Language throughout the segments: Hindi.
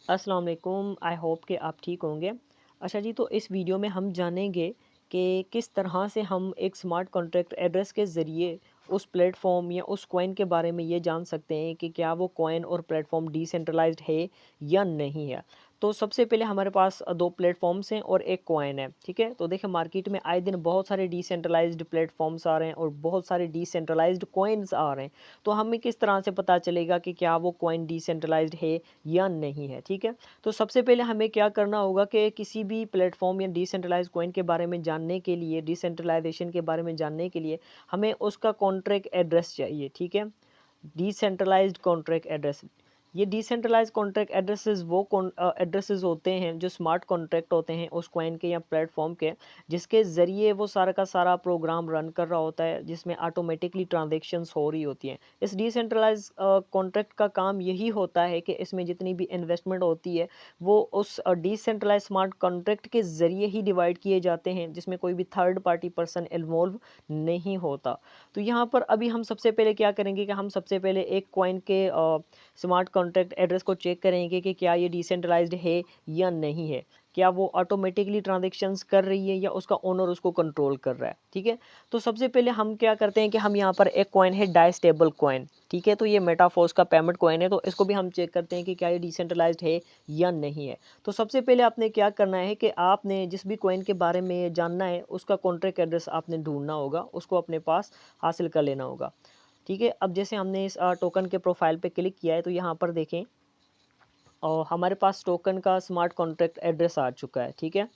अस्सलाम वालेकुम। आई होप कि आप ठीक होंगे। अच्छा जी, तो इस वीडियो में हम जानेंगे कि किस तरह से हम एक स्मार्ट कॉन्ट्रैक्ट एड्रेस के ज़रिए उस प्लेटफॉर्म या उस कॉइन के बारे में ये जान सकते हैं कि क्या वो कॉइन और प्लेटफॉर्म डिसेंट्रलाइज्ड है या नहीं है। तो सबसे पहले हमारे पास दो प्लेटफॉर्म्स हैं और एक कॉइन है, ठीक है। तो देखिए, मार्केट में आए दिन बहुत सारे डिसेंट्रलाइज्ड प्लेटफॉर्म्स आ रहे हैं और बहुत सारे डिसेंट्रलाइज्ड कॉइन्स आ रहे हैं। तो हमें किस तरह से पता चलेगा कि क्या वो कॉइन डिसेंट्रलाइज्ड है या नहीं है, ठीक है। तो सबसे पहले हमें क्या करना होगा कि किसी भी प्लेटफॉर्म या डिसेंट्रलाइज्ड कॉइन के बारे में जानने के लिए, डिसेंट्रलाइजेशन के बारे में जानने के लिए हमें उसका कॉन्ट्रैक्ट एड्रेस चाहिए, ठीक है। डिसेंट्रलाइज्ड कॉन्ट्रैक्ट एड्रेस, ये डिसेंट्रलाइज्ड कॉन्ट्रैक्ट एड्रेसेस वो एड्रेसेस होते हैं जो स्मार्ट कॉन्ट्रैक्ट होते हैं उस कॉइन के या प्लेटफॉर्म के, जिसके ज़रिए वो सारा का सारा प्रोग्राम रन कर रहा होता है, जिसमें ऑटोमेटिकली ट्रांजेक्शन्स हो रही होती हैं। इस डिसेंट्रलाइज कॉन्ट्रैक्ट का काम यही होता है कि इसमें जितनी भी इन्वेस्टमेंट होती है वो उस डिसेंट्रलाइज स्मार्ट कॉन्ट्रैक्ट के ज़रिए ही डिवाइड किए जाते हैं, जिसमें कोई भी थर्ड पार्टी पर्सन इन्वॉल्व नहीं होता। तो यहाँ पर अभी हम सबसे पहले क्या करेंगे कि हम सबसे पहले एक कॉइन के स्मार्ट कॉन्ट्रैक्ट एड्रेस को चेक करेंगे कि क्या ये डिसेंट्रलाइज्ड है या नहीं है, क्या वो ऑटोमेटिकली ट्रांजेक्शन्स कर रही है या उसका ओनर उसको कंट्रोल कर रहा है, ठीक है। तो सबसे पहले हम क्या करते हैं कि हम यहाँ पर एक कॉइन है डाइस्टेबल कॉइन, ठीक है। तो ये मेटाफोर्स का पेमेंट कॉइन है, तो इसको भी हम चेक करते हैं कि क्या ये डिसेंट्रलाइज्ड है या नहीं है। तो सबसे पहले आपने क्या करना है कि आपने जिस भी कॉइन के बारे में जानना है उसका कॉन्ट्रैक्ट एड्रेस आपने ढूंढना होगा, उसको अपने पास हासिल कर लेना होगा, ठीक है। अब जैसे हमने इस टोकन के प्रोफाइल पे क्लिक किया है तो यहाँ पर देखें और हमारे पास टोकन का स्मार्ट कॉन्ट्रैक्ट एड्रेस आ चुका है, ठीक है।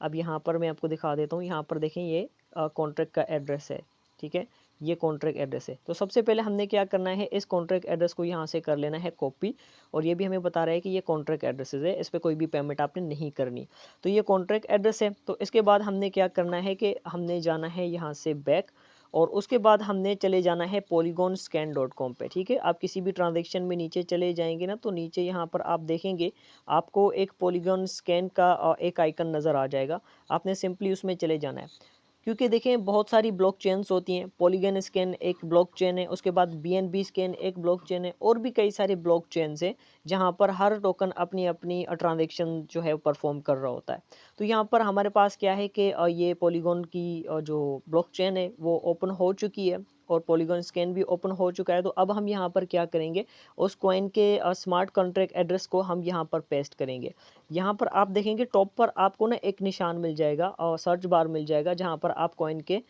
अब यहाँ पर मैं आपको दिखा देता हूँ, यहाँ पर देखें ये कॉन्ट्रैक्ट का एड्रेस है, ठीक है। ये कॉन्ट्रैक्ट एड्रेस है। तो सबसे पहले हमने क्या करना है, इस कॉन्ट्रैक्ट एड्रेस को यहाँ से कर लेना है कॉपी, और ये भी हमें बता रहा है कि ये कॉन्ट्रैक्ट एड्रेसेस है, इस पर कोई भी पेमेंट आपने नहीं करनी। तो ये कॉन्ट्रैक्ट एड्रेस है। तो इसके बाद हमने क्या करना है कि हमने जाना है यहाँ से बैक, और उसके बाद हमने चले जाना है polygonscan.com पे, ठीक है। आप किसी भी ट्रांजेक्शन में नीचे चले जाएंगे ना, तो नीचे यहाँ पर आप देखेंगे आपको एक पॉलीगॉन स्कैन का एक आइकन नज़र आ जाएगा। आपने सिंपली उसमें चले जाना है, क्योंकि देखें बहुत सारी ब्लॉक चेन्स होती हैं। पॉलीगन स्कैन एक ब्लॉक चेन है, उसके बाद BNB स्कैन एक ब्लॉक चेन है, और भी कई सारे ब्लॉक चेन्स हैं जहाँ पर हर टोकन अपनी अपनी ट्रांजेक्शन जो है परफॉर्म कर रहा होता है। तो यहाँ पर हमारे पास क्या है कि ये पॉलीगॉन की जो ब्लॉक चेन है वो ओपन हो चुकी है, और पॉलीगॉन स्कैन भी ओपन हो चुका है। तो अब हम यहाँ पर क्या करेंगे, उस कॉइन के स्मार्ट कॉन्ट्रैक्ट एड्रेस को हम यहाँ पर पेस्ट करेंगे। यहाँ पर आप देखेंगे टॉप पर आपको ना एक निशान मिल जाएगा और सर्च बार मिल जाएगा, जहाँ पर आप कॉइन के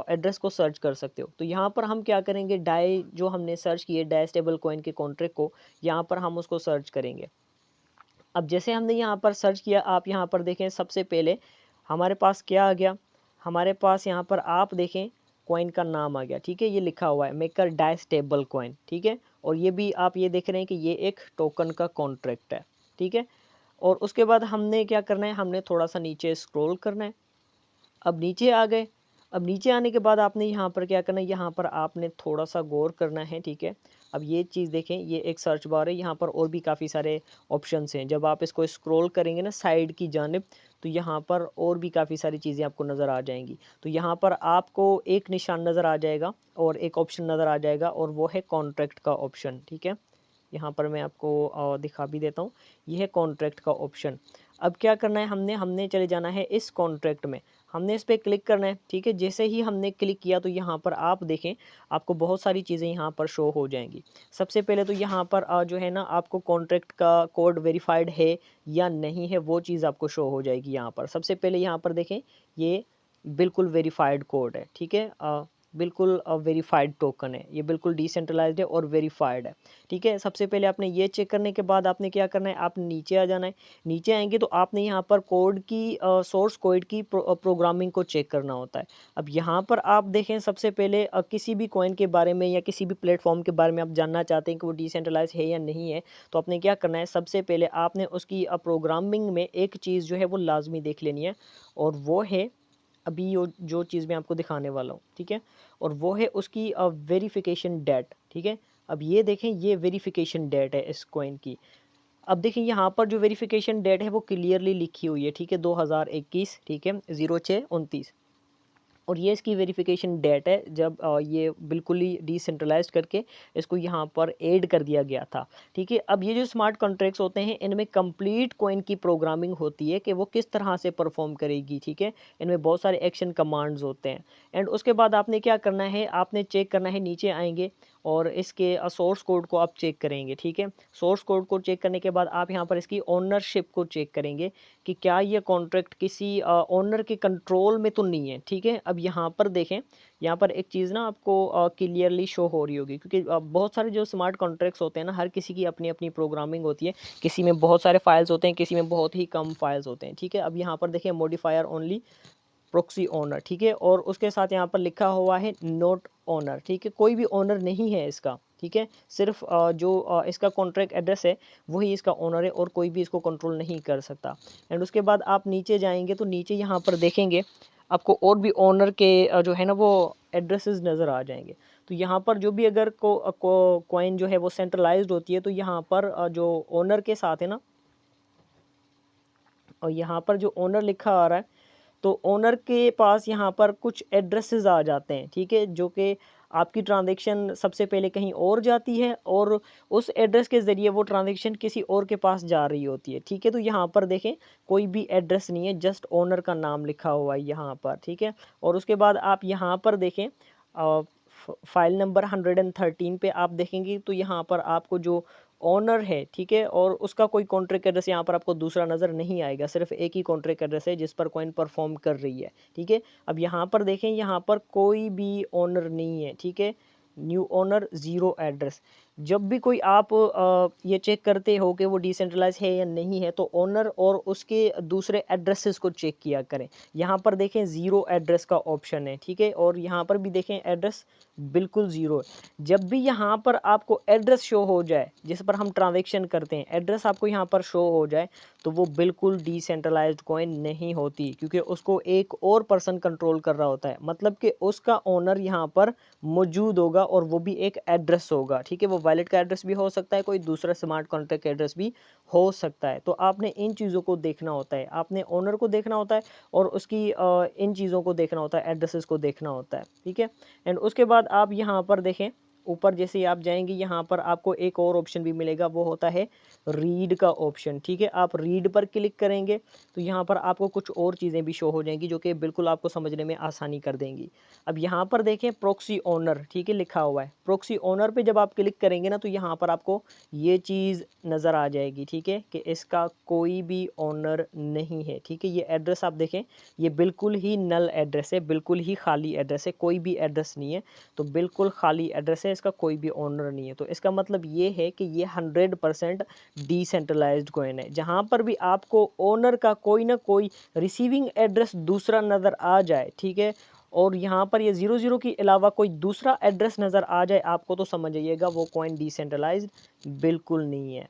एड्रेस को सर्च कर सकते हो। तो यहाँ पर हम क्या करेंगे, डाई जो हमने सर्च किए डाइस्टेबल कॉइन के कॉन्ट्रैक्ट को, यहाँ पर हम उसको सर्च करेंगे। अब जैसे हमने यहाँ पर सर्च किया, आप यहाँ पर देखें सबसे पहले हमारे पास क्या आ गया, हमारे पास यहाँ पर आप देखें कॉइन का नाम आ गया, ठीक है। ये लिखा हुआ है मेकर डाइस्टेबल कॉइन, ठीक है। और ये भी आप ये देख रहे हैं कि ये एक टोकन का कॉन्ट्रैक्ट है, ठीक है। और उसके बाद हमने क्या करना है, हमने थोड़ा सा नीचे स्क्रॉल करना है। अब नीचे आ गए। अब नीचे आने के बाद आपने यहाँ पर क्या करना है, यहाँ पर आपने थोड़ा सा गौर करना है, ठीक है। अब ये चीज़ देखें, ये एक सर्च बार है, यहाँ पर और भी काफ़ी सारे ऑप्शंस हैं। जब आप इसको स्क्रॉल करेंगे ना साइड की जानिब, तो यहाँ पर और भी काफ़ी सारी चीज़ें आपको नज़र आ जाएंगी। तो यहाँ पर आपको एक निशान नज़र आ जाएगा और एक ऑप्शन नज़र आ जाएगा, और वो है कॉन्ट्रैक्ट का ऑप्शन, ठीक है। यहाँ पर मैं आपको दिखा भी देता हूँ, ये है कॉन्ट्रैक्ट का ऑप्शन। अब क्या करना है, हमने हमने चले जाना है इस कॉन्ट्रैक्ट में, हमने इस पर क्लिक करना है, ठीक है। जैसे ही हमने क्लिक किया तो यहाँ पर आप देखें आपको बहुत सारी चीज़ें यहाँ पर शो हो जाएंगी। सबसे पहले तो यहाँ पर जो है ना, आपको कॉन्ट्रैक्ट का कोड वेरीफाइड है या नहीं है वो चीज़ आपको शो हो जाएगी। यहाँ पर सबसे पहले यहाँ पर देखें, ये बिल्कुल वेरीफाइड कोड है, ठीक है। बिल्कुल वेरीफाइड टोकन है, ये बिल्कुल डिसेंट्रलाइज्ड है और वेरीफाइड है, ठीक है। सबसे पहले आपने ये चेक करने के बाद आपने क्या करना है, आप नीचे आ जाना है। नीचे आएंगे तो आपने यहाँ पर कोड की सोर्स कोड की प्रोग्रामिंग को चेक करना होता है। अब यहाँ पर आप देखें सबसे पहले किसी भी कॉइन के बारे में या किसी भी प्लेटफॉर्म के बारे में आप जानना चाहते हैं कि वो डिसेंट्रलाइज है या नहीं है, तो आपने क्या करना है, सबसे पहले आपने उसकी प्रोग्रामिंग में एक चीज़ जो है वो लाजमी देख लेनी है, और वो है अभी जो चीज़ मैं आपको दिखाने वाला हूँ, ठीक है। और वो है उसकी वेरिफिकेशन डेट, ठीक है। अब ये देखें, ये वेरिफिकेशन डेट है इस कॉइन की। अब देखिए यहाँ पर जो वेरिफिकेशन डेट है वो क्लियरली लिखी हुई है, ठीक है, 2021, ठीक है, 06/29। और ये इसकी वेरिफिकेशन डेट है जब ये बिल्कुल ही डिसेंट्रलाइज्ड करके इसको यहाँ पर ऐड कर दिया गया था। ठीक है, अब ये जो स्मार्ट कॉन्ट्रैक्ट्स होते हैं इनमें कंप्लीट कॉइन की प्रोग्रामिंग होती है कि वो किस तरह से परफॉर्म करेगी। ठीक है, इनमें बहुत सारे एक्शन कमांड्स होते हैं। एंड उसके बाद आपने क्या करना है, आपने चेक करना है, नीचे आएंगे और इसके सोर्स कोड को आप चेक करेंगे। ठीक है, सोर्स कोड को चेक करने के बाद आप यहाँ पर इसकी ओनरशिप को चेक करेंगे कि क्या ये कॉन्ट्रैक्ट किसी ओनर के कंट्रोल में तो नहीं है। ठीक है, अब यहाँ पर देखें, यहाँ पर एक चीज़ ना आपको क्लियरली शो हो रही होगी, क्योंकि बहुत सारे जो स्मार्ट कॉन्ट्रैक्ट्स होते हैं ना, हर किसी की अपनी अपनी प्रोग्रामिंग होती है। किसी में बहुत सारे फाइल्स होते हैं, किसी में बहुत ही कम फाइल्स होते हैं। ठीक है, अब यहाँ पर देखें मॉडिफायर ओनली प्रॉक्सी ओनर। ठीक है, और उसके साथ यहाँ पर लिखा हुआ है नोट ओनर। ठीक है, कोई भी ओनर नहीं है इसका। ठीक है, सिर्फ जो इसका कॉन्ट्रैक्ट एड्रेस है वही इसका ओनर है और कोई भी इसको कंट्रोल नहीं कर सकता। एंड उसके बाद आप नीचे जाएंगे तो नीचे यहाँ पर देखेंगे आपको और भी ओनर के जो है ना वो एड्रेसेस नज़र आ जाएंगे। तो यहाँ पर जो भी अगर कॉइन जो है वो सेंट्रलाइज्ड होती है तो यहाँ पर जो ओनर के साथ है ना, और यहाँ पर जो ओनर लिखा आ रहा है तो ओनर के पास यहाँ पर कुछ एड्रेसेस आ जाते हैं। ठीक है, जो कि आपकी ट्रांजैक्शन सबसे पहले कहीं और जाती है और उस एड्रेस के ज़रिए वो ट्रांजैक्शन किसी और के पास जा रही होती है। ठीक है, तो यहाँ पर देखें कोई भी एड्रेस नहीं है, जस्ट ओनर का नाम लिखा हुआ है यहाँ पर। ठीक है, और उसके बाद आप यहाँ पर देखें फाइल नंबर 113 पे आप देखेंगे तो यहाँ पर आपको जो ओनर है, ठीक है, और उसका कोई कॉन्ट्रैक्ट एड्रेस यहाँ पर आपको दूसरा नज़र नहीं आएगा, सिर्फ एक ही कॉन्ट्रैक्ट एड्रेस है जिस पर कॉइन परफॉर्म कर रही है। ठीक है, अब यहाँ पर देखें यहाँ पर कोई भी ओनर नहीं है। ठीक है, न्यू ओनर ज़ीरो एड्रेस। जब भी कोई आप ये चेक करते हो कि वो डिसेंट्रलाइज है या नहीं है तो ओनर और उसके दूसरे एड्रेसेस को चेक किया करें। यहाँ पर देखें ज़ीरो एड्रेस का ऑप्शन है। ठीक है, और यहाँ पर भी देखें एड्रेस बिल्कुल ज़ीरो है। जब भी यहाँ पर आपको एड्रेस शो हो जाए जिस पर हम ट्रांजैक्शन करते हैं, एड्रेस आपको यहाँ पर शो हो जाए तो वो बिल्कुल डिसेंट्रलाइज्ड कॉइन नहीं होती, क्योंकि उसको एक और पर्सन कंट्रोल कर रहा होता है। मतलब कि उसका ओनर यहाँ पर मौजूद होगा और वो भी एक एड्रेस होगा। ठीक है, वो वैलेट का एड्रेस भी हो सकता है, कोई दूसरा स्मार्ट कॉन्ट्रैक्ट एड्रेस भी हो सकता है। तो आपने इन चीज़ों को देखना होता है, आपने ओनर को देखना होता है और उसकी इन चीज़ों को देखना होता है, एड्रेसेस को देखना होता है। ठीक है, एंड उसके बाद आप यहाँ पर देखें ऊपर जैसे ही आप जाएंगे यहाँ पर आपको एक और ऑप्शन भी मिलेगा, वो होता है रीड का ऑप्शन। ठीक है, आप रीड पर क्लिक करेंगे तो यहाँ पर आपको कुछ और चीज़ें भी शो हो जाएंगी जो कि बिल्कुल आपको समझने में आसानी कर देंगी। अब यहाँ पर देखें प्रॉक्सी ओनर, ठीक है, लिखा हुआ है। प्रॉक्सी ओनर पे जब आप क्लिक करेंगे ना तो यहाँ पर आपको ये चीज़ नज़र आ जाएगी। ठीक है, कि इसका कोई भी ओनर नहीं है। ठीक है, ये एड्रेस आप देखें ये बिल्कुल ही नल एड्रेस है, बिल्कुल ही खाली एड्रेस है, कोई भी एड्रेस नहीं है, तो बिल्कुल खाली एड्रेस है, इसका कोई भी ओनर नहीं है। तो इसका मतलब ये है कि ये 100% डिसेंट्रलाइज्ड कॉइन है। जहाँ पर भी आपको ओनर का कोई ना कोई रिसीविंग एड्रेस दूसरा नज़र आ जाए, ठीक है, और यहाँ पर ये 00 के अलावा कोई दूसरा एड्रेस नज़र आ जाए आपको, तो समझ जाइएगा वो कॉइन डिसेंट्रलाइज्ड बिल्कुल नहीं है।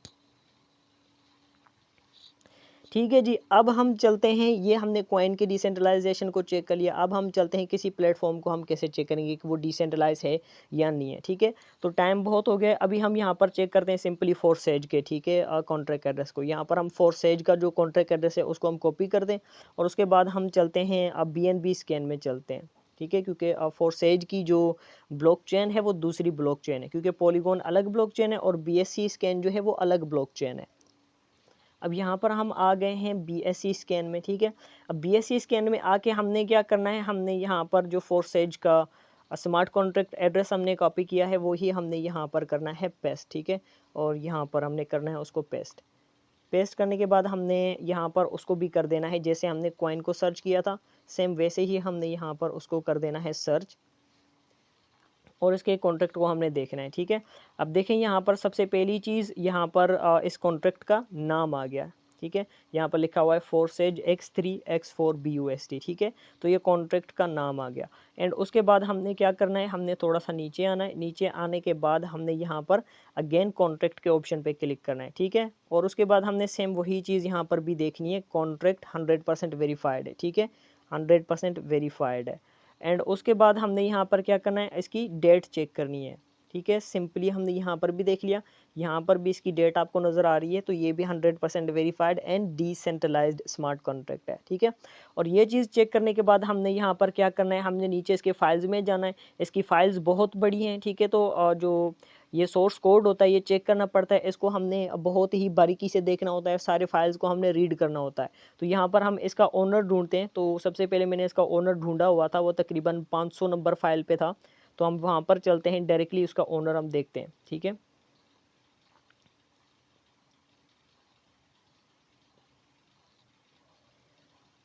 ठीक है जी, अब हम चलते हैं, ये हमने कॉइन के डिसेंट्रलाइजेशन को चेक कर लिया। अब हम चलते हैं किसी प्लेटफॉर्म को हम कैसे चेक करेंगे कि वो डिसेंट्रलाइज है या नहीं है। ठीक है, तो टाइम बहुत हो गया, अभी हम यहाँ पर चेक करते हैं सिंपली फोरसेज के। ठीक है, कॉन्ट्रैक्ट एड्रेस को यहाँ पर हम फोरसेज का जो कॉन्ट्रैक्ट एड्रेस है उसको हम कॉपी कर दें और उसके बाद हम चलते हैं अब BNB स्कैन में चलते हैं। ठीक है, क्योंकि फोरसेज की जो ब्लॉकचेन है वो दूसरी ब्लॉकचेन है, क्योंकि पॉलीगॉन अलग ब्लॉकचेन है और BSC स्कैन जो है वो अलग ब्लॉकचेन है। अब यहाँ पर हम आ गए हैं BSC स्कैन में। ठीक है, अब BSC स्कैन में आके हमने क्या करना है, हमने यहाँ पर जो फोरसेज का स्मार्ट कॉन्ट्रैक्ट एड्रेस हमने कॉपी किया है वही हमने यहाँ पर करना है पेस्ट। ठीक है, और यहाँ पर हमने करना है उसको पेस्ट। पेस्ट करने के बाद हमने यहाँ पर उसको भी कर देना है, जैसे हमने कॉइन को सर्च किया था सेम वैसे ही हमने यहाँ पर उसको कर देना है सर्च और इसके कॉन्ट्रैक्ट को हमने देखना है। ठीक है, अब देखें यहाँ पर सबसे पहली चीज़ यहाँ पर इस कॉन्ट्रैक्ट का नाम आ गया। ठीक है, यहाँ पर लिखा हुआ है फोरसेज X3X4 BUSD। ठीक है, तो ये कॉन्ट्रैक्ट का नाम आ गया। एंड उसके बाद हमने क्या करना है, हमने थोड़ा सा नीचे आना है, नीचे आने के बाद हमने यहाँ पर अगेन कॉन्ट्रैक्ट के ऑप्शन पे क्लिक करना है। ठीक है, और उसके बाद हमने सेम वही चीज़ यहाँ पर भी देखनी है, कॉन्ट्रैक्ट 100% वेरीफाइड है। ठीक है, 100% वेरीफाइड है। एंड उसके बाद हमने यहाँ पर क्या करना है, इसकी डेट चेक करनी है। ठीक है, सिंपली हमने यहाँ पर भी देख लिया यहाँ पर भी इसकी डेट आपको नज़र आ रही है, तो ये भी 100% verified and decentralised smart contract है, ठीक है। और ये चीज़ चेक करने के बाद हमने यहाँ पर क्या करना है, हमने नीचे इसके फाइल्स में जाना है। इसकी फाइल्स बहुत बड़ी हैं, ठीक है। तो जो ये सोर्स कोड होता है ये चेक करना पड़ता है, इसको हमने बहुत ही बारीकी से देखना होता है, सारे फाइल्स को हमने रीड करना होता है। तो यहाँ पर हम इसका ओनर ढूंढते हैं। तो सबसे पहले मैंने इसका ओनर ढूंढा हुआ था, वो तकरीबन 500 नंबर फाइल पे था। तो हम वहाँ पर चलते हैं, डायरेक्टली उसका ओनर हम देखते हैं, ठीक है।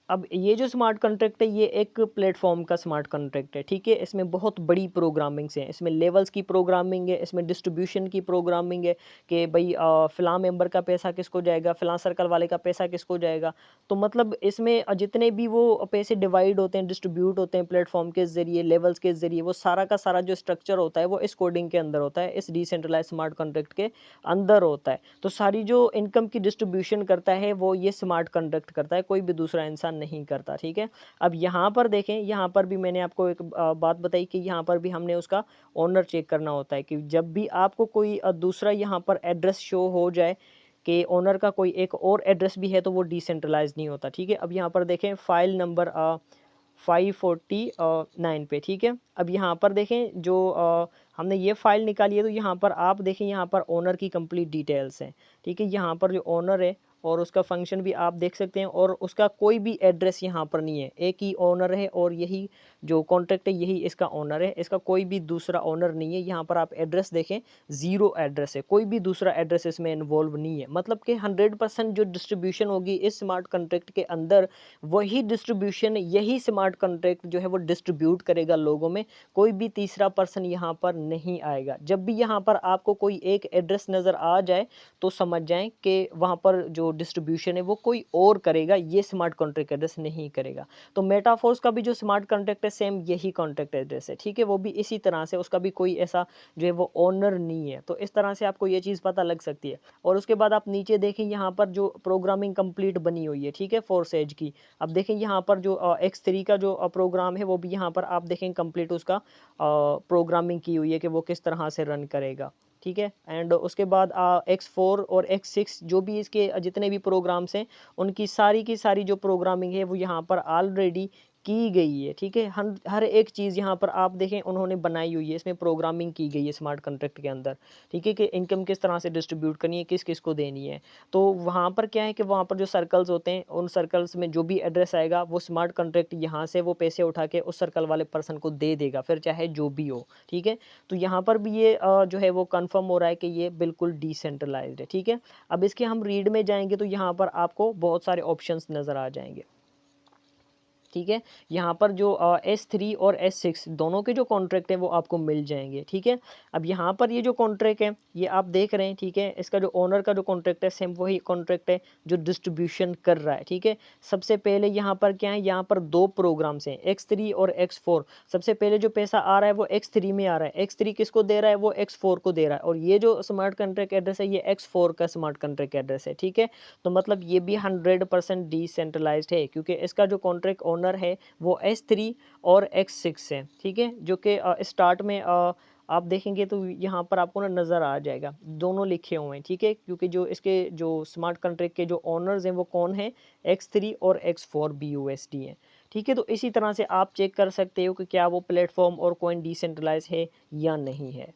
अब ये जो स्मार्ट कॉन्ट्रैक्ट है ये एक प्लेटफॉर्म का स्मार्ट कॉन्ट्रैक्ट है, ठीक है। इसमें बहुत बड़ी प्रोग्रामिंग्स हैं, इसमें लेवल्स की प्रोग्रामिंग है, इसमें डिस्ट्रीब्यूशन की प्रोग्रामिंग है कि भाई फ़लाँ मेंबर का पैसा किसको जाएगा, फ़लाँ सर्कल वाले का पैसा किसको जाएगा। तो मतलब इसमें जितने भी वो पैसे डिवाइड होते हैं, डिस्ट्रीब्यूट होते हैं प्लेटफॉर्म के ज़रिए, लेवल्स के ज़रिए, वो सारा का सारा जो स्ट्रक्चर होता है वो इस कोडिंग के अंदर होता है, इस डिसेंट्रलाइज्ड स्मार्ट कॉन्ट्रैक्ट के अंदर होता है। तो सारी जो इनकम की डिस्ट्रीब्यूशन करता है वो ये स्मार्ट कॉन्ट्रैक्ट करता है, कोई भी दूसरा इंसान नहीं करता, ठीक है। अब यहाँ पर देखें, यहाँ पर भी मैंने आपको एक बात बताई कि यहाँ पर भी हमने उसका ओनर चेक करना होता है कि जब भी आपको कोई दूसरा यहाँ पर एड्रेस शो हो जाए कि ओनर का कोई एक और एड्रेस भी है, तो वो डिसेंट्रलाइज नहीं होता, ठीक है। अब यहाँ पर देखें फाइल नंबर 549 पे, ठीक है। अब यहाँ पर देखें जो हमने ये फाइल निकाली है, तो यहाँ पर आप देखें, यहाँ पर ओनर की कंप्लीट डिटेल्स हैं, ठीक है। यहाँ पर जो ओनर है और उसका फंक्शन भी आप देख सकते हैं, और उसका कोई भी एड्रेस यहाँ पर नहीं है, एक ही ओनर है और यही जो कॉन्ट्रैक्ट है यही इसका ओनर है, इसका कोई भी दूसरा ओनर नहीं है। यहाँ पर आप एड्रेस देखें, ज़ीरो एड्रेस है, कोई भी दूसरा एड्रेस इसमें इन्वॉल्व नहीं है। मतलब कि 100% जो डिस्ट्रीब्यूशन होगी इस स्मार्ट कॉन्ट्रैक्ट के अंदर, वही डिस्ट्रीब्यूशन, यही स्मार्ट कॉन्ट्रैक्ट जो है वो डिस्ट्रीब्यूट करेगा लोगों में, कोई भी तीसरा पर्सन यहाँ पर नहीं आएगा। जब भी यहाँ पर आपको कोई एक एड्रेस नज़र आ जाए तो समझ जाएं कि वहाँ पर जो डिस्ट्रीब्यूशन है वो कोई और करेगा, ये स्मार्ट कॉन्ट्रैक्ट एड्रेस नहीं करेगा। तो मेटाफोर्स का भी जो स्मार्ट कॉन्ट्रैक्ट है सेम यही कॉन्ट्रैक्ट एड्रेस है, ठीक है। वो भी इसी तरह से, उसका भी कोई ऐसा जो है वो ओनर नहीं है। तो इस तरह से आपको ये चीज़ पता लग सकती है। और उसके बाद आप नीचे देखें, यहाँ पर जो प्रोग्रामिंग कंप्लीट बनी हुई है, ठीक है, फोरसेज की। अब देखें यहाँ पर जो X3 का जो प्रोग्राम है वो भी यहाँ पर आप देखें कंप्लीट उसका प्रोग्रामिंग की हुई है कि वो किस तरह से रन करेगा, ठीक है। एंड उसके बाद X4 और X6 जो भी इसके जितने भी प्रोग्राम्स हैं, उनकी सारी की सारी जो प्रोग्रामिंग है वो यहाँ पर ऑलरेडी की गई है, ठीक है। हर एक चीज़ यहाँ पर आप देखें उन्होंने बनाई हुई है, इसमें प्रोग्रामिंग की गई है स्मार्ट कॉन्ट्रैक्ट के अंदर, ठीक है, कि इनकम किस तरह से डिस्ट्रीब्यूट करनी है, किस किस को देनी है। तो वहाँ पर क्या है कि वहाँ पर जो सर्कल्स होते हैं, उन सर्कल्स में जो भी एड्रेस आएगा वो स्मार्ट कॉन्ट्रैक्ट यहाँ से वो पैसे उठा के उस सर्कल वाले पर्सन को दे देगा, फिर चाहे जो भी हो, ठीक है। तो यहाँ पर भी ये जो है वो कंफर्म हो रहा है कि ये बिल्कुल डिसेंट्रलाइज्ड है, ठीक है। अब इसके हम रीड में जाएंगे तो यहाँ पर आपको बहुत सारे ऑप्शंस नज़र आ जाएंगे, ठीक है। यहाँ पर जो S3 और S6 दोनों के जो कॉन्ट्रैक्ट हैं वो आपको मिल जाएंगे, ठीक है। अब यहाँ पर ये जो कॉन्ट्रैक्ट है ये आप देख रहे हैं, ठीक है। इसका जो ओनर का जो कॉन्ट्रैक्ट है सेम वही कॉन्ट्रैक्ट है जो डिस्ट्रीब्यूशन कर रहा है, ठीक है। सबसे पहले यहाँ पर क्या है, यहाँ पर दो प्रोग्राम्स हैं, X3 और X4। सबसे पहले जो पैसा आ रहा है वो X3 में आ रहा है, X3 किसको दे रहा है, वो X4 को दे रहा है। और ये जो स्मार्ट कॉन्ट्रैक्ट एड्रेस है ये X4 का स्मार्ट कॉन्ट्रैक्ट एड्रेस है, ठीक है। तो मतलब ये भी 100% डिसेंट्रलाइज्ड है, क्योंकि इसका जो कॉन्ट्रैक्ट ओनर है वो S3 और X6 है, ठीक है। जो कि स्टार्ट में आप देखेंगे तो यहाँ पर आपको ना नज़र आ जाएगा, दोनों लिखे हुए हैं, ठीक है। क्योंकि जो इसके जो स्मार्ट कॉन्ट्रैक्ट के जो ओनर्स हैं वो कौन है, X3 और X4 BUSD हैं, ठीक है। तो इसी तरह से आप चेक कर सकते हो कि क्या वो प्लेटफॉर्म और कॉइन डिसेंट्रलाइज है या नहीं है।